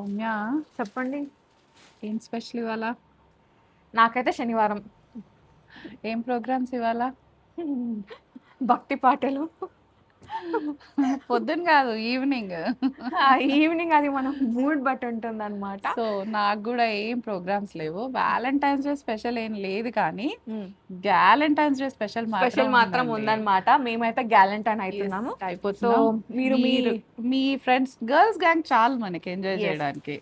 సౌమ్య, చెప్పండి. ఏం స్పెషల్ ఇవాళ? నాకైతే శనివారం. ఏం ప్రోగ్రామ్స్ ఇవాళ? భక్తి పాటలు. పొద్దున కాదు, ఈవినింగ్. ఈవినింగ్ అది మనం మూడ్ బట్టి ఉంటుందన్నమాట. సో నాకు కూడా ఏం ప్రోగ్రామ్స్ లేవు. వ్యాలంటైన్స్ డే స్పెషల్ ఏం లేదు, కానీ గ్యాలంటైన్స్ డే స్పెషల్ మాత్రం స్పెషల్ మాత్రం ఉందండి. ఉందన్నమాట. మేమైతే గ్యాలంటైన్ Yes, అవుతున్నాము. సో అయిపోతున్నాం. మీరు మీ మీరు మీ ఫ్రెండ్స్ గర్ల్స్ గ్యాంగ్ చాలు మనకి ఎంజాయ్ ఎస్ చేయడానికి.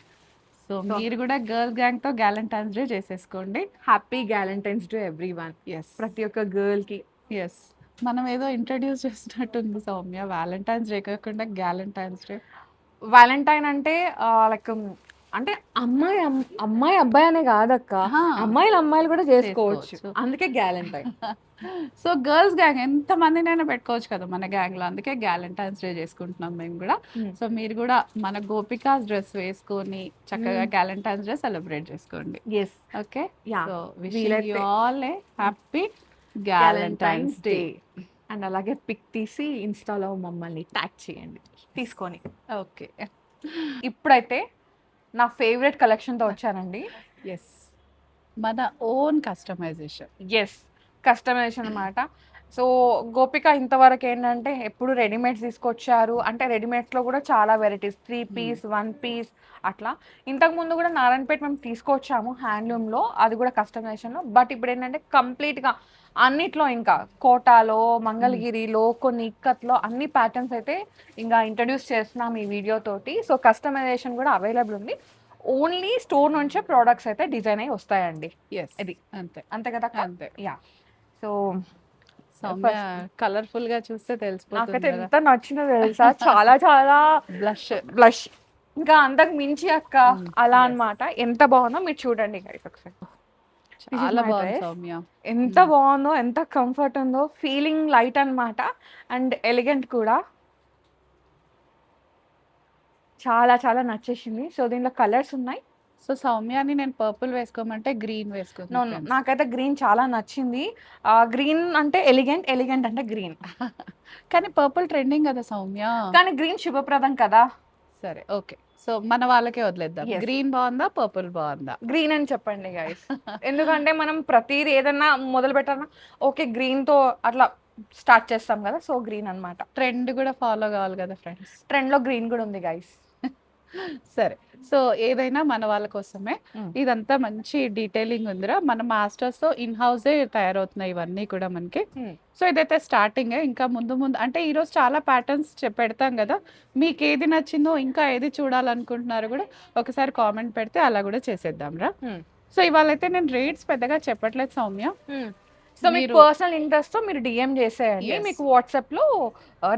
సో సో మీరు కూడా గర్ల్ గ్యాంగ్ తో గ్యాలంటైన్స్ డే చేసేసుకోండి. Happy Galentine's day everyone. Yes, ప్రతి ఒక్క గర్ల్ కి. ఎస్. మనం ఏదో ఇంట్రడ్యూస్ చేసినట్టుంది సౌమ్య. వ్యాలంటైన్స్ డే కాకుండా గ్యాలంటైన్స్ డే. వ్యాలంటైన్ అంటే లైక్ అంటే అమ్మాయి అబ్బాయి అనే కాదక్క, ఆహా, అమ్మాయిలు కూడా చేసుకోవచ్చు. చేసుకోవచ్చు. అందుకే గ్యాలంటైన్. సో గర్ల్స్ గ్యాంగ్ ఎంత మందినైనా పెట్టుకోవచ్చు కదా మన గ్యాంగ్ లో. అందుకే గ్యాలంటైన్స్ డే చేసుకుంటున్నాం మేము కూడా. సో మీరు కూడా మన గోపికాస్ డ్రెస్ వేసుకొని చక్కగా గ్యాలంటైన్స్ డే సెలబ్రేట్ చేసుకోండి. Yes okay, ya so wishing you వీలైతే all a happy Galentine's Galentine's day. Day. And అలాగే పిక్ తీసి ఇన్స్టాలో మమ్మల్ని ట్యాగ్ చేయండి తీసుకొని. ఓకే, ఇప్పుడైతే నా ఫేవరెట్ కలెక్షన్తో వచ్చానండి. ఎస్, మన ఓన్ కస్టమైజేషన్. ఎస్, కస్టమైజేషన్ అనమాట. సో గోపిక ఇంతవరకు ఏంటంటే ఎప్పుడు రెడీమేడ్స్ తీసుకొచ్చారు. అంటే రెడీమేడ్స్లో కూడా చాలా వెరైటీస్, 3 పీస్ 1 పీస్ అట్లా. ఇంతకుముందు కూడా నారాయణపేట మేము తీసుకొచ్చాము హ్యాండ్లూమ్లో, అది కూడా కస్టమైజేషన్లో. బట్ ఇప్పుడు ఏంటంటే కంప్లీట్గా అన్నిట్లో, ఇంకా కోటాలో, మంగళగిరిలో, కొన్ని ఇక్కత్లో అన్ని ప్యాటర్న్స్ అయితే ఇంకా ఇంట్రడ్యూస్ చేస్తున్నాం ఈ వీడియో తోటి. సో కస్టమైజేషన్ కూడా అవైలబుల్ ఉంది. ఓన్లీ స్టోర్ నుంచే ప్రోడక్ట్స్ అయితే డిజైన్ అయ్యి వస్తాయండి. ఎస్, ఇది అంతే అంతే కదా. అంతే. యా. సో సౌమ్య కలర్ఫుల్ గా చూస్తే తెలిసిపోతుంది నాకైతే కదా. ఎంత నచ్చిందో తెలుసా, చాలా చాలా బ్లష్. బ్లష్ ఇంకా అంతకు మించి అక్క, అలా అన్నమాట. ఎంత బాగుందో మీరు చూడండి guys ఒకసారి. చాలా my బాగుంది dress. సౌమ్య. ఎంత బాగుందో, ఎంత కంఫర్ట్ ఉందో, ఫీలింగ్ లైట్ అన్నమాట. అండ్ ఎలిగెంట్ కూడా చాలా చాలా నచ్చేసింది. సో దీనిలో కలర్స్ ఉన్నాయి. సో సౌమ్యాని నేను పర్పుల్ వేసుకోమంటే గ్రీన్ నో వేసుకుంది. నాకైతే గ్రీన్ చాలా నచ్చింది. గ్రీన్ అంటే ఎలిగెంట్ అంటే గ్రీన్. కానీ పర్పుల్ ట్రెండింగ్ కదా సౌమ్య. కానీ గ్రీన్ శుభప్రదం కదా. సరే, ఓకే. సో మన వాళ్ళకే వదిలేద్దాం. Yes. గ్రీన్ బాగుందా, పర్పుల్ బాగుందా? గ్రీన్ అని చెప్పండి గైస్. ఎందుకంటే మనం ప్రతిదీ ఏదన్నా మొదలు పెట్టాలన్నా ఓకే గ్రీన్తో అట్లా స్టార్ట్ చేస్తాం కదా. సో గ్రీన్ అన్నమాట. ట్రెండ్ కూడా ఫాలో కావాలి కదా ఫ్రెండ్స్. ట్రెండ్లో గ్రీన్ కూడా ఉంది గైస్. సరే, సో ఏదైనా మన వాళ్ళ కోసమే. ఇదంతా మంచి డీటెయిలింగ్ ఉందిరా. మన మాస్టర్స్ తో ఇన్ హౌసే తయారవుతున్నాయి ఇవన్నీ కూడా మనకి. సో ఇదైతే స్టార్టింగ్. ఇంకా ముందు ముందు అంటే ఈరోజు చాలా ప్యాటర్న్స్ పెడతాం కదా. మీకు ఏది నచ్చిందో, ఇంకా ఏది చూడాలనుకుంటున్నారో కూడా ఒకసారి కామెంట్ పెడితే అలా కూడా చేసేద్దాం రా. సో ఇవాళ అయితే నేను రేట్స్ పెద్దగా చెప్పట్లేదు సౌమ్య. సో మీకు పర్సనల్ ఇంట్రెస్ట్ తో మీరు డిఎం చేసేయండి. Yes. మీకు వాట్సాప్ లో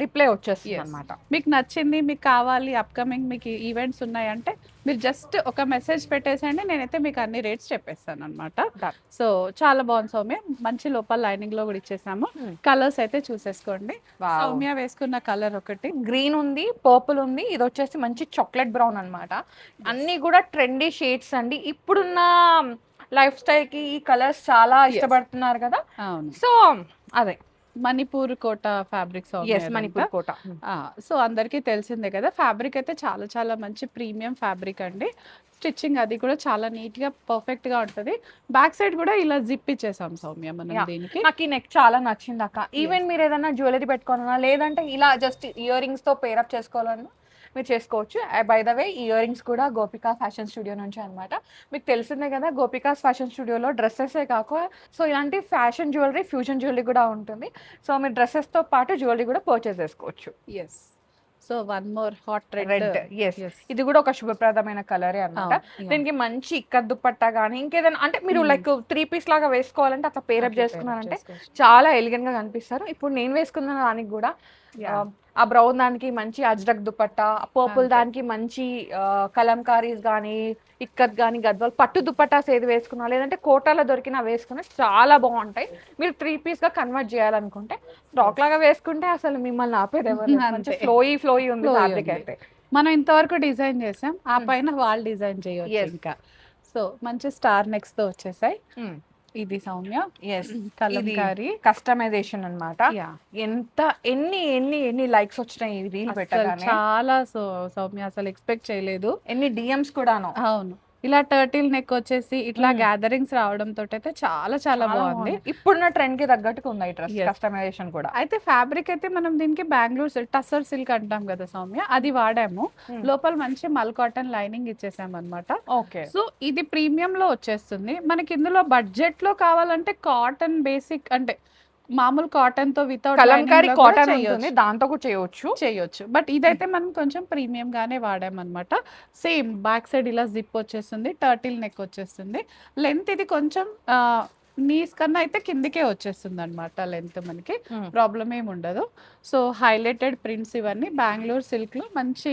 రిప్లై వచ్చేస్తుంది అనమాట. మీకు నచ్చింది, మీకు కావాలి, అప్కమింగ్ మీకు ఈవెంట్స్ ఉన్నాయంటే మీరు జస్ట్ ఒక మెసేజ్ పెట్టేసేయండి. నేనైతే మీకు అన్ని రేట్స్ చెప్పేస్తాను అనమాట. సో చాలా బాగుంది సౌమ్య. మంచి లోపల లైనింగ్ లో కూడా ఇచ్చేసాము. కలర్స్ అయితే చూసేసుకోండి. సౌమ్య వేసుకున్న కలర్ ఒకటి గ్రీన్ ఉంది, పర్పుల్ ఉంది, ఇది వచ్చేసి మంచి చాక్లెట్ బ్రౌన్ అన్నమాట. అన్ని కూడా ట్రెండీ షేడ్స్ అండి. ఇప్పుడున్న లైఫ్ స్టైల్ కి ఈ కలర్స్ చాలా ఇష్టపడుతున్నారు కదా. అవును. సో అదే మణిపూర్ కోట ఫ్యాబ్రిక్స్. మణిపూర్ కోట. సో అందరికీ తెలిసిందే కదా. ఫ్యాబ్రిక్ అయితే చాలా చాలా మంచి ప్రీమియం ఫ్యాబ్రిక్ అండి. స్టిచ్చింగ్ అది కూడా చాలా నీట్ గా పర్ఫెక్ట్ గా ఉంటది. బ్యాక్ సైడ్ కూడా ఇలా జిప్ ఇచ్చేసాం సౌమ్య మనం దీనికి. నాకు ఈ నెక్ చాలా నచ్చింది అక్క. ఈవెన్ మీరు ఏదైనా జ్యువెలరీ పెట్టుకోవాలన్నా, లేదంటే ఇలా జస్ట్ ఇయర్ రింగ్స్ తో పేరప్ చేసుకోవాలన్నా మీరు చేసుకోవచ్చు. By the way ear rings కూడా గోపికా ఫ్యాషన్ స్టూడియో నుంచి అనమాట. మీకు తెలిసిందే కదా, గోపికాస్ ఫ్యాషన్ స్టూడియోలో డ్రెస్సెసే కాక సో ఇలాంటి ఫ్యాషన్ జ్యువెలరీ, ఫ్యూజన్ జ్యువెలరీ కూడా ఉంటుంది. సో మీరు డ్రెస్సెస్తో పాటు జ్యువెలరీ కూడా పర్చేస్ చేసుకోవచ్చు. Yes. So one more hot red. Yes, ఇది కూడా ఒక శుభప్రదమైన కలరే అన్నమాట. దీనికి మంచి ఇక్కత్ దుపట్టా కానీ ఇంకేదైనా అంటే మీరు లైక్ 3 పీస్ లాగా వేసుకోవాలంటే అట్లా పేరప్ చేసుకున్నారంటే చాలా ఎలిగెంట్ గా కనిపిస్తారు. ఇప్పుడు నేను వేసుకున్న దానికి కూడా ఆ బ్రౌన్ దానికి మంచి అజ్రక్ దుపట్టా, పర్పుల్ దానికి మంచి కలంకారీస్ కానీ, ఇక్కత్ కానీ, గద్వాల్ పట్టు దుపట్టాస్ ఏది వేసుకున్నా, లేదంటే కోటాలో దొరికినా వేసుకున్నా చాలా బాగుంటాయి. మీరు 3 పీస్ గా కన్వర్ట్ చేయాలనుకుంటే ఫ్రాక్ లాగా వేసుకుంటే అసలు మిమ్మల్ని ఆపేది ఎవరు. మంచి ఫ్లోయీ ఉంది ఫ్యాబ్రిక్ అయితే. మనం ఇంతవరకు డిజైన్ చేసాం, ఆ పైన వాళ్ళు డిజైన్ చేయవచ్చు ఇంకా. సో మంచి స్టార్ నెక్స్ తో వచ్చేసాయి. ఇది సౌమ్య ఎస్ కలంకారీ. కస్టమైజేషన్ అన్నమాట. యా ఎంత ఎన్ని ఎన్ని ఎన్ని లైక్స్ వచ్చినాయి ఈ రీల్ అసలు పెట్టగానే, చాలా సౌమ్య అసలు ఎక్స్పెక్ట్ చేయలేదు. ఎన్ని డిఎమ్స్ కూడాను. అవును, ఇలా టర్టిల్ నెక్ వచ్చేసి ఇట్లా మ్మ్. గ్యాదరింగ్స్ రావడంతో అయితే చాలా చాలా బాగుంది. ఇప్పుడున్న ట్రెండ్ కి తగ్గట్టుగా ఉంది ఈ డ్రెస్ Yes. కస్టమైజేషన్ కూడా. అయితే ఫ్యాబ్రిక్ అయితే మనం దీనికి బెంగళూరు టసర్ సిల్క్ అంటాం కదా సౌమ్య, అది వాడాము. Hmm. లోపల మంచి మల్ కాటన్ లైనింగ్ ఇచ్చేసాం అనమాట. ఓకే. సో ఇది ప్రీమియం లో వచ్చేస్తుంది మనకి. ఇందులో బడ్జెట్ లో కావాలంటే కాటన్ బేసిక్ అంటే మామూలు కాటన్ తో వితౌట్ కలంకారీ కాటన్ ఉంటుంది, దాంతో కూడా చేయొచ్చు. బట్ ఇదైతే మనం కొంచెం ప్రీమియం గానే వాడామన్నమాట. సేమ్ బ్యాక్ సైడ్ ఇలా జిప్ వచ్చేస్తుంది, టర్టిల్ నెక్ వచ్చేస్తుంది. లెంత్ ఇది కొంచెం నీస్ కన్నా అయితే కిందికే వచ్చేస్తుంది అనమాట లెంత్, మనకి ప్రాబ్లం ఏమి ఉండదు. సో హైలైటెడ్ ప్రింట్స్ ఇవన్నీ బెంగళూరు సిల్క్ లో మంచి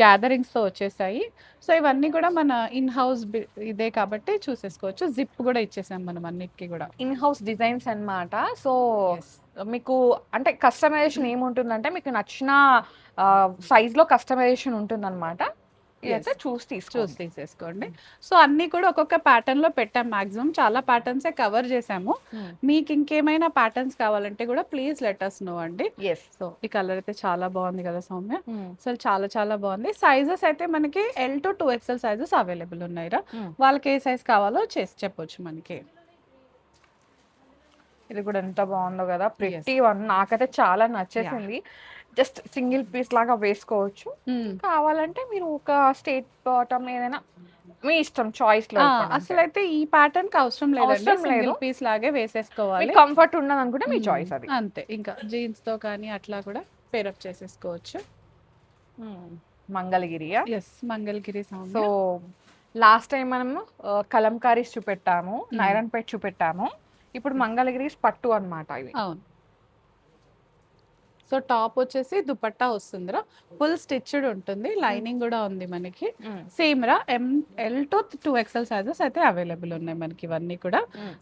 గ్యాదరింగ్స్ తో వచ్చేసాయి. సో ఇవన్నీ కూడా మన ఇన్ హౌస్ ఇదే కాబట్టి చూసేసుకోవచ్చు. జిప్ కూడా ఇచ్చేసాం మనం అన్నిటికీ కూడా. ఇన్ హౌస్ డిజైన్స్ అన్నమాట. సో మీకు అంటే కస్టమైజేషన్ ఏముంటుందంటే మీకు నచ్చిన సైజ్ లో కస్టమైజేషన్ ఉంటుందన్నమాట. ఇదైతే చూసి తీసేసుకోండి. సో అన్ని కూడా ఒక్కొక్క ప్యాటర్న్ లో పెట్టాం. మాక్సిమం చాలా ప్యాటర్న్స్ కవర్ చేసాము. మీకు ఇంకేమైనా ప్యాటర్న్స్ కావాలంటే కూడా ప్లీజ్ లెట్ us know అండి. సో ఈ కలర్ అయితే చాలా బాగుంది కదా సౌమ్య, అసలు చాలా చాలా బాగుంది. సైజెస్ అయితే మనకి L to 2XL sizes available ఉన్నాయిరా. వాళ్ళకి ఏ సైజ్ కావాలో చేసి చెప్పొచ్చు మనకి. ఇది కూడా ఎంత బాగుందో కదా, ప్రిటీ వన్. నాకైతే చాలా నచ్చేసింది. జస్ట్ సింగిల్ పీస్ లాగా వేసుకోవచ్చు. కావాలంటే మీరు ఒక స్టేట్ బాటమ్ ఏదైనా మీ ఇష్టం, చాయిస్ లో. అసలు అయితే ఈ ప్యాటర్న్ కి అవసరం లేదండి, సింగిల్ పీస్ లాగే వేసేసుకోవాలి. కంఫర్ట్ ఉండదు అనుకుంటే మీ చాయిస్ అది. అంతే, ఇంకా జీన్స్ తో కానీ అట్లా కూడా పేరప్ చేసేసుకోవచ్చు. మంగళగిరియా? Yes, Mangalagiri. So last time మనము కలంకారీస్ చూపెట్టాము, నైరన్పేట్ చూపెట్టాము. ఇప్పుడు మంగళగిరీస్ పట్టు అన్నమాట ఇవి. అవును. సో టాప్ వచ్చేసి దుపట్టా వస్తుందిరా, ఫుల్ స్టిచ్డ్ ఉంటుంది, లైనింగ్ కూడా ఉంది మనకి. సేమ్ రా L to 2XL సైజెస్ అయితే అవైలబుల్ ఉన్నాయి మనకి. ఇవన్నీ కూడా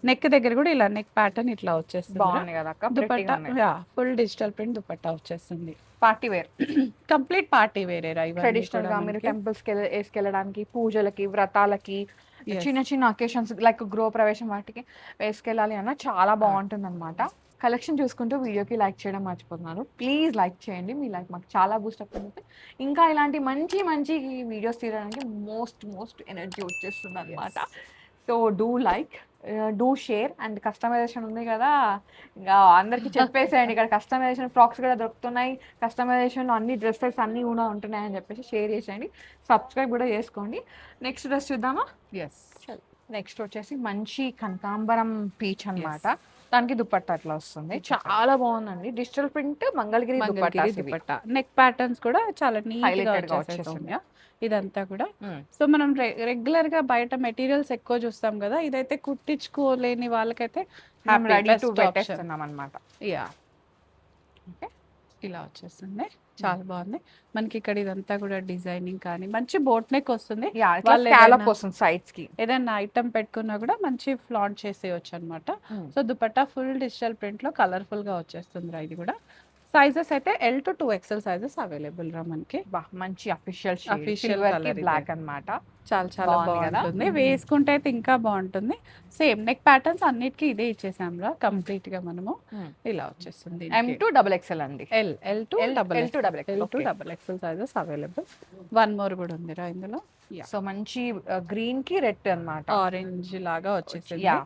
నెక్ దగ్గర కూడా ఇలా నెక్ ప్యాటర్న్ ఇట్లా వచ్చేస్తుంది. బాగుంది కదా అక్క. Dupatta full digital print dupatta వచ్చేస్తుంది. Party wear, complete party wear. Traditional గా మీరు టెంపుల్స్ కి వేసుకెళ్ళడానికి, పూజలకి, వ్రతాలకి, చిన్న చిన్న అకేషన్స్ లైక్ గృహ ప్రవేశం వాటికి వేసుకెళ్ళాలి అన్న చాలా బాగుంటుంది అనమాట. కలెక్షన్ చూసుకుంటూ వీడియోకి లైక్ చేయడం మర్చిపోతున్నారు. ప్లీజ్ లైక్ చేయండి, మీ లైక్ మాకు చాలా బూస్ట్ అప్ అవుతుంది. ఇంకా ఇలాంటి మంచి మంచి వీడియోస్ తీయడానికి మోస్ట్ ఎనర్జీ వచ్చేస్తుంది అనమాట. So do like, do share. And customization ఉంది కదా, ఇంకా అందరికీ చెప్పేసేయండి. ఇక్కడ కస్టమైజేషన్ ఫ్రాక్స్ కూడా దొరుకుతున్నాయి, కస్టమైజేషన్ అన్ని డ్రెస్సెస్ అన్నీ కూడా ఉంటున్నాయి అని చెప్పేసి షేర్ చేసేయండి. సబ్స్క్రైబ్ కూడా చేసుకోండి. నెక్స్ట్ డ్రెస్ చూద్దామా? నెక్స్ట్ వచ్చేసి మంచి కనకాంబరం పీచ్ అన్నమాట. దానికి దుపట్టా అట్లా వస్తుంది, చాలా బాగుందండి. Digital print Mangalagiri dupatta. Neck patterns కూడా చాలా నీట్ గా వచ్చేస్తుంది ఇదంతా కూడా. సో మనం రెగ్యులర్ గా బయట మెటీరియల్స్ ఎక్కువ చూస్తాం కదా, ఇదైతే కుట్టించుకోలేని వాళ్ళకైతే అన్నమాట. యా, ఇలా వచ్చేస్తుంది, చాలా బాగుంది మనకి. ఇక్కడ ఇదంతా కూడా డిజైనింగ్ కానీ మంచి బోట్ నెక్ వస్తుంది. సైడ్స్ కి ఏదైనా ఐటమ్ పెట్టుకున్నా కూడా మంచి ఫ్లాంట్ చేసేయచ్చు అనమాట. So dupatta full digital print లో కలర్ఫుల్ గా వచ్చేస్తుంది. ఇది కూడా సైజెస్ అయితే L to 2XL sizes available రా మనకి. మంచి అఫీషియల్ బ్లాక్ అన్నమాట. చాలా చాలా బాగుంటుంది, వేసుకుంటే అయితే ఇంకా బాగుంటుంది. సేమ్ నెక్ ప్యాటర్న్స్ అన్నిటికీ ఇదే ఇచ్చేసాం రా కంప్లీట్ గా మనము. ఇలా వచ్చేస్తుంది. M to XXL అండి. L to XXL sizes available. One more కూడా ఉంది రా ఇందులో. సో మంచి గ్రీన్ కి రెడ్ అన్నమాట, ఆరెంజ్ లాగా వచ్చేసింది.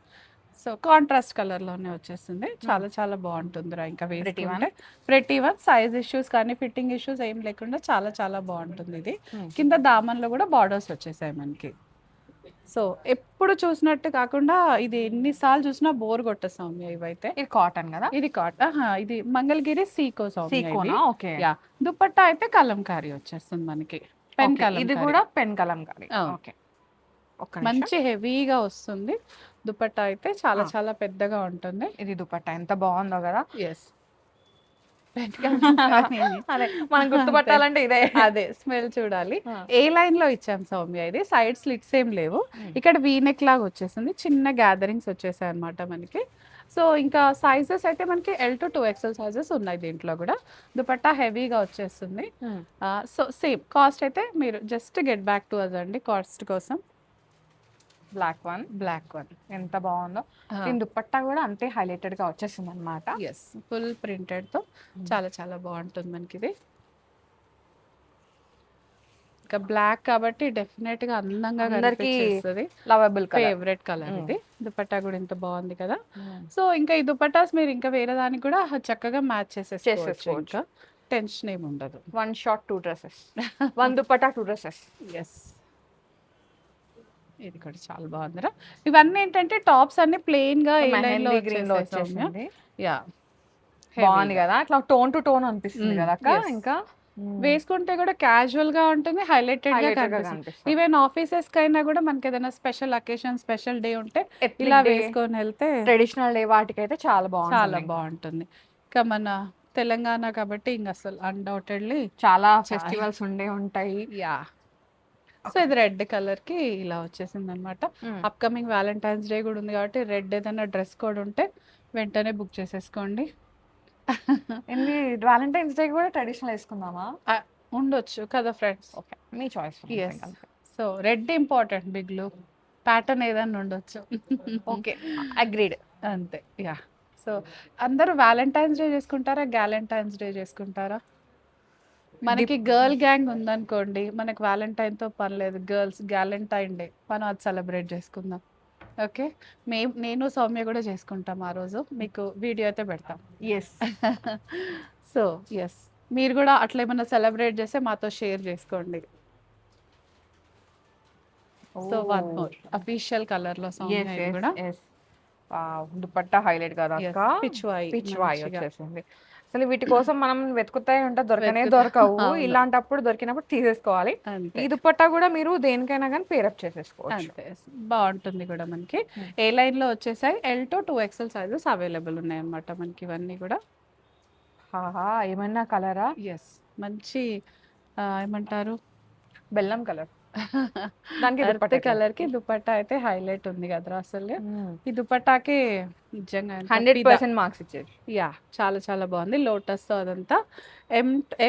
సో కాంట్రాస్ట్ కలర్ లోనే వచ్చేస్తుంది, చాలా చాలా బాగుంటుందిరా. ఇంకా వేసుకుంటే ప్రతి వన్ సైజ్ ఇష్యూస్ కానీ ఫిట్టింగ్ ఇష్యూస్ ఏం లేకుండా చాలా చాలా బాగుంటుంది. ఇది కింద దామన్లో కూడా బార్డర్స్ వచ్చేసాయి మనకి. సో ఎప్పుడు చూసినట్టు కాకుండా ఇది ఎన్నిసార్లు చూసినా బోర్ కొట్టేసాం. ఇవైతే ఇది కాటన్ కదా, ఇది కాటన్. ఇది మంగళగిరి సీకో సౌమ్య. యా, దుపట్టా అయితే కలంకారీ వచ్చేస్తుంది మనకి, పెన్ కలంకారీ. ఇది కూడా పెన్ కలంకారీ. ఓకే, మంచి హెవీగా వస్తుంది. దుపట్టా అయితే చాలా చాలా పెద్దగా ఉంటుంది. ఇది దుపట్టా ఎంత బాగుందో కదా. ఎస్, మనం గుర్తుపట్టాలంటే ఇదే. అదే స్మెల్ చూడాలి. ఏ లైన్ లో ఇచ్చాం సౌమ్య, ఇది సైడ్ స్లిట్స్ ఏం లేవు. ఇక్కడ వీనెక్ లాగా వచ్చేసింది, చిన్న గ్యాదరింగ్స్ వచ్చేసాయి అనమాట మనకి. సో ఇంకా సైజెస్ అయితే మనకి L to 2XL సైజెస్ ఉన్నాయి దీంట్లో కూడా. దుపట్టా హెవీగా వచ్చేస్తుంది. సో సేమ్ కాస్ట్ అయితే మీరు just get back to us అండి కాస్ట్ కోసం. Black one. Black one. ఎంత బాగుందో. దీని దుపట్టా కూడా అంతే హైలైటెడ్ గా వచ్చేసింది అనమాట. ఎస్, ఫుల్ ప్రింటెడ్ తో చాలా చాలా బాగుంటుంది మనకి ఇది. ఇంకా బ్లాక్ కాబట్టి డెఫినెట్ గా అందంగా అందరికీ కనిపించేస్తుంది. Lovable colour. ఫేవరెట్ కలర్ ఇది. దుపట్టా కూడా ఎంత బాగుంది కదా. సో ఇంకా ఈ దుపట్టాస్ మీరు ఇంకా వేరే దానికి కూడా చక్కగా మ్యాచ్ చేసేసుకోవచ్చు. ఇంకా టెన్షన్ ఏమి ఉండదు. One shot 2 dresses. One dupatta 2 dresses. Yes, ఇది కూడా చాలా బాగుందిరా. ఇవన్నీ ఏంటంటే టాప్స్ అన్ని ప్లెయిన్ గా ఏ లైన్ లో గ్రీన్ లో వచ్చేసేసాయి. వచ్చేసింది. యా, బాగుంది కదా, అట్లా టోన్ టు టోన్ అనిపిస్తుంది కదా అక్క. yes. ఇంకా వేసుకుంటే కూడా క్యాజువల్ గా ఉంటుంది, హైలైటెడ్ గా Highlighted గా కనిపిస్తుంది. కనిపిస్తుంది. ఈవెన్ ఆఫీసెస్ కైనా కూడా మనకి ఏదైనా స్పెషల్ అకేషన్, స్పెషల్ డే ఉంటే Ethnic ఇలా day, వేసుకొని వెళ్తే ట్రెడిషనల్ డే వాటికైతే చాలా చాలా బాగుంటుంది. బాగుంటుంది. ఇంకా మన తెలంగాణ కాబట్టి ఇంక అసలు అన్డౌటెడ్లీ చాలా ఫెస్టివల్స్ ఉండే ఉంటాయి. యా. సో ఇది రెడ్ కలర్ కి ఇలా వచ్చేసింది అనమాట. అప్కమింగ్ వ్యాలంటైన్స్ డే కూడా ఉంది కాబట్టి రెడ్ ఏదైనా డ్రెస్ కోడ్ ఉంటే వెంటనే బుక్ చేసేసుకోండి. ఏంది, వ్యాలంటైన్స్ డే కూడా ట్రెడిషనల్ వేసుకుందామా? ఉండొచ్చు కదా ఫ్రెండ్స్. ఓకే, మీ choice. So red important, big look pattern ఏదైనా ఉండొచ్చు. Okay, agreed. అంతే. యా. సో అందరూ వ్యాలంటైన్స్ డే చేసుకుంటారా, గ్యాలంటైన్స్ డే చేసుకుంటారా? మనకి గర్ల్ గ్యాంగ్ ఉందనుకోండి, మనకి వ్యాలంటైన్ తో పని లేదు, గర్ల్స్ గ్యాలంటైన్ డే మనం అది సెలబ్రేట్ చేసుకుందాం. ఓకే, నేను సౌమ్య కూడా చేసుకుంటాం ఆ రోజు. మీకు వీడియో అయితే పెడతాం. ఎస్. సో ఎస్, మీరు కూడా అట్లా ఏమైనా సెలబ్రేట్ చేస్తే మాతో షేర్ చేసుకోండి. So one more official colour లో సౌమ్య ఇది కూడా. దుపట్టా హైలైట్ కదా అక్క. పిచ్వాయి వచ్చేసింది. అసలు వీటి కోసం మనం వెతుకుతాయి ఉంటే దొరకనే దొరకవు. ఇలాంటప్పుడు దొరికినప్పుడు తీసేసుకోవాలి. ఈ దుపట్టా కూడా మీరు దేనికైనా కానీ పేరప్ చేసేసుకోవచ్చు. అంతే, బాగుంటుంది కూడా. మనకి ఏ లైన్ లో వచ్చేసాయి, L to 2XL sizes available ఉన్నాయి అన్నమాట మనకి ఇవన్నీ కూడా. ఏమన్నా కలరా? ఎస్, మంచి ఏమంటారు, బెల్లం కలర్. దానికి ఎర్త్ కలర్ కి దుపట్టా అయితే హైలైట్ ఉంది కదరా అసలు. ఈ దుపట్టాకి నిజంగా 100% మార్క్స్ ఇచ్చేది. యా, చాలా చాలా బాగుంది. లోటస్ తో అదంతా.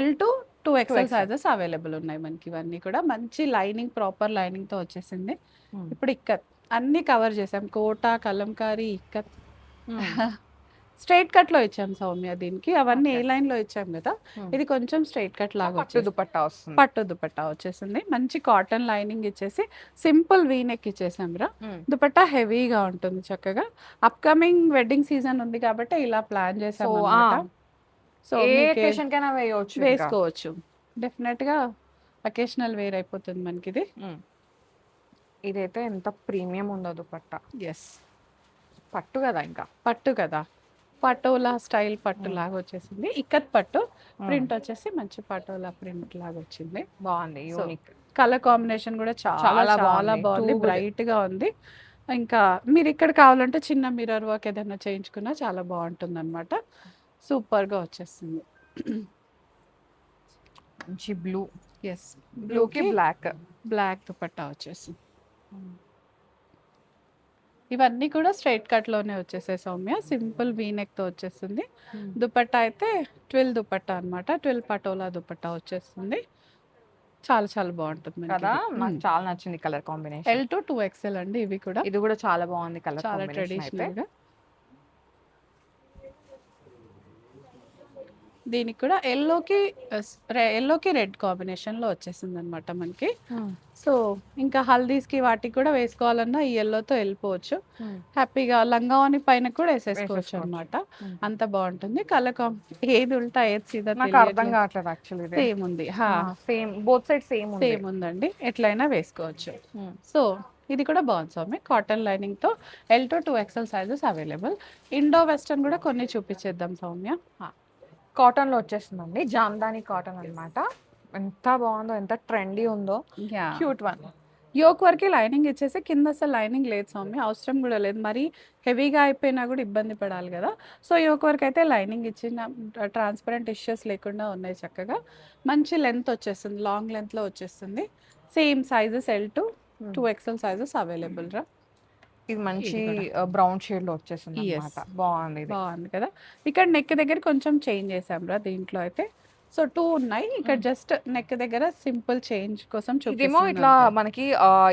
L to 2XL sizes available ఉన్నాయి మనకి ఇవన్నీ కూడా. మంచి లైనింగ్, ప్రాపర్ లైనింగ్ తో వచ్చేసింది. ఇప్పుడు ఇక్కత్ అన్ని కవర్ చేసాం, కోటా, కలంకారీ, ఇక్కత్. స్ట్రైట్ కట్ లో ఇచ్చాం సౌమ్య దీనికి. అవన్నీ ఏ లైన్ లో ఇచ్చాం కదా, ఇది కొంచెం స్ట్రైట్ కట్ లాగా పట్టు దుపట్టా వస్తుంది. పట్టు దుపట్టా వచ్చేసింది. మంచి కాటన్ లైనింగ్ ఇచ్చేసి సింపుల్ వీ నెక్ ఇచ్చేసాం రా. దుపట్టా హెవీగా ఉంటుంది చక్కగా. అప్కమింగ్ వెడ్డింగ్ సీజన్ ఉంది కాబట్టి ఇలా ప్లాన్ చేసాం అన్నమాట. సో వేసుకోవచ్చు డెఫినెట్ గా, అకేషనల్ వేర్ అయిపోతుంది మనకి ఇది. ఇదైతే ఎంత ప్రీమియం ఉందో దుపట్టా. ఎస్, పట్టు కదా, ఇంకా పట్టు కదా, పటోలా స్టైల్ పట్టు లాగా వచ్చేసింది. ఇక్కత్ పట్టు ప్రింట్ వచ్చేసి మంచి పటోలా ప్రింట్ లాగా వచ్చింది. బాగుంది, యూనిక్. కలర్ కాంబినేషన్ కూడా చాలా చాలా బాగుంది, బ్రైట్ గా ఉంది. ఇంకా మీరు ఇక్కడ కావాలంటే చిన్న మిర్రర్ వర్క్ ఏదైనా చేయించుకున్నా చాలా బాగుంటుంది అనమాట. సూపర్ గా వచ్చేస్తుంది. మంచి బ్లూ. ఎస్, బ్లూకి బ్లాక్ దుపట్టా వచ్చేసింది. ఇవన్నీ కూడా స్ట్రైట్ కట్ లోనే వచ్చేసాయి సౌమ్య. సింపుల్ వీనెక్ తో వచ్చేస్తుంది. దుపట్టా అయితే 12 దుపట్టా అన్నమాట. 12 పటోలా దుపట్టా వచ్చేస్తుంది. చాలా చాలా బాగుంటుంది కదా. నాకు చాలా నచ్చింది colour combination. L to 2XL అండి ఇవి కూడా. ఇది కూడా చాలా బాగుంది కలర్ చాలా కాంబినేషన్. ట్రెడిషనల్ గా. దీనికి కూడా ఎల్లోకి రెడ్ కాంబినేషన్ లో వచ్చేసింది అనమాట మనకి. సో ఇంకా హల్దీస్ కి వాటికి కూడా వేసుకోవాలన్నా ఈ ఎల్లోతో వెళ్ళిపోవచ్చు హ్యాపీగా. లంగావని పైన కూడా వేసేసుకోవచ్చు అనమాట. అంత బాగుంటుంది. కలర్ ఏది ఉల్టా ఏది సీదా నాకు అర్థం కావట్లేదు యాక్చువల్లీ. సేమ్ ఉంది, సేమ్ బోత్ సైడ్ సేమ్ ఉందండి. ఎట్లయినా వేసుకోవచ్చు. సో ఇది కూడా బాగుంది సౌమ్య. కాటన్ లైనింగ్ తో L to 2XL sizes available. Indo western కూడా కొన్ని చూపించేద్దాం సౌమ్య. కాటన్ లో వచ్చేస్తుందండి, జామ్దాని కాటన్ అన్నమాట. ఎంత బాగుందో, ఎంత ట్రెండీ ఉందో. Cute one. యోక్ వరకు లైనింగ్ ఇచ్చేసి కింద అసలు లైనింగ్ లేదు సౌమ్య, అవసరం కూడా లేదు. మరి హెవీగా అయిపోయినా కూడా ఇబ్బంది పడాలి కదా. సో యోక్ వరకు అయితే లైనింగ్ ఇచ్చిన ట్రాన్స్పరెంట్ ఇష్యూస్ లేకుండా ఉన్నాయి చక్కగా. మంచి లెంత్ వచ్చేస్తుంది, లాంగ్ లెంత్ లో వచ్చేస్తుంది. Same sizes L to 2XL sizes available రా. ఇది మంచి బ్రౌన్ షేడ్ లో వచ్చేసింది అన్నమాట. బాగుంది కదా. ఇక్కడ నెక్ దగ్గర కొంచెం చేంజ్ చేసాం రా దీంట్లో అయితే. సో 2 ఉన్నాయి. ఇక్కడ జస్ట్ నెక్ దగ్గర సింపుల్ చేంజ్ కోసం ఇదేమో చూపిస్తున్నాను ఇట్లా అంతే. మనకి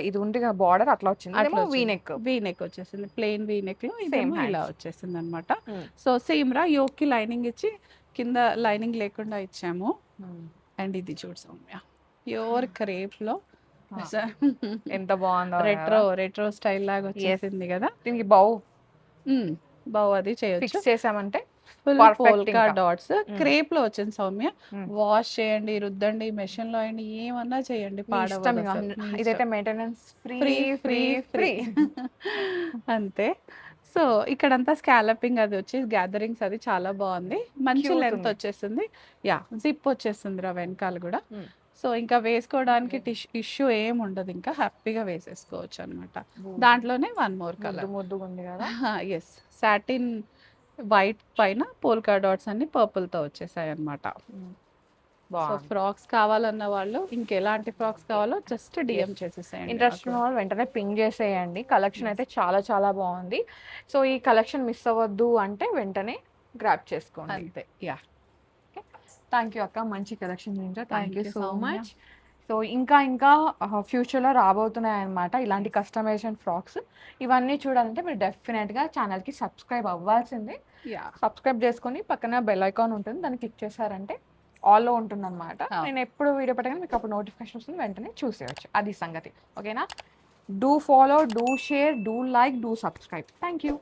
ఇది ఉంది కదా బార్డర్ అట్లా వచ్చింది, అట్లా ఇదేమో వీ వచ్చింది. నెక్. వీ నెక్ వచ్చేసింది. ప్లెయిన్ వీ నెక్ లో ఇదేమో ఇలా hands. వచ్చేసింది అనమాట. సో సేమ్ రా యోక్ కి లైనింగ్ ఇచ్చి కింద లైనింగ్ లేకుండా ఇచ్చాము. అండ్ ఇది చూడు సౌమ్య, ప్యూర్ క్రేప్ లో ఎంత బాగుందో రెట్రో స్టైల్ లాగా వచ్చేసింది కదా. దీనికి బౌ బావు అది చేయొచ్చు. ఫిక్స్ చేసామంటే ఫుల్ perfect పోల్కా ఇంకా. డాట్స్ క్రేప్ లో వచ్చింది సౌమ్య. Mm. వాష్ చేయండి, రుద్దండి, మెషిన్ లో అయ్యండి, ఏమన్నా చేయండి, మీ ఇష్టం ఇక. ఇదైతే మెయింటెనెన్స్ ఫ్రీ ఫ్రీ ఫ్రీ. అంతే. సో ఇక్కడంతా స్కాలపింగ్ అది వచ్చి గ్యాదరింగ్స్ అది చాలా బాగుంది. మంచి Cute లెంత్ ఉంది. వచ్చేసింది. యా జిప్ వచ్చేసింది రా వెనకాల కూడా. Mm. సో ఇంకా వేసుకోవడానికి ఇష్యూ ఏం ఉండదు, ఇంకా హ్యాపీగా వేసేసుకోవచ్చు అనమాట. దాంట్లోనే 1 మోర్ ముద్దు కలర్. ముద్దుగా ఉంది కదా. ఎస్, సాటిన్ వైట్ పైన పోల్కా డాట్స్ అన్ని పర్పుల్ తో వచ్చేసాయి అనమాట. సో బాగుంది. ఫ్రాక్స్ కావాలన్న వాళ్ళు, ఇంకెలాంటి ఫ్రాక్స్ కావాలో జస్ట్ డిఎం చేసేసేయండి. ఇంట్రెస్ట్ ఉన్న వాళ్ళు వెంటనే పింగ్ చేసేయండి. కలెక్షన్ అయితే చాలా చాలా బాగుంది. సో ఈ కలెక్షన్ మిస్ అవ్వద్దు అంటే వెంటనే గ్రాప్ చేసుకోండి. అంతే. యా, థ్యాంక్ యూ అక్క, మంచి కలెక్షన్ గురించి thank Thank you you, so Soumya. Much. So ఇంకా ఇంకా ఫ్యూచర్లో రాబోతున్నాయి అన్నమాట ఇలాంటి కస్టమైజేషన్ ఫ్రాక్స్. ఇవన్నీ చూడాలంటే మీరు డెఫినెట్గా ఛానల్కి సబ్స్క్రైబ్ అవ్వాల్సిందే. యా. సబ్స్క్రైబ్ చేసుకొని పక్కన బెల్ ఐకాన్ ఉంటుంది, దాన్ని క్లిక్ చేశారంటే ఆల్లో ఉంటుంది అనమాట. నేను ఎప్పుడు వీడియో పెట్టగానే మీకు అప్పుడు నోటిఫికేషన్ వస్తుంది, వెంటనే చూసేయచ్చు. అది సంగతి. ఓకేనా? Do follow, do share, do like, do subscribe. Thank you.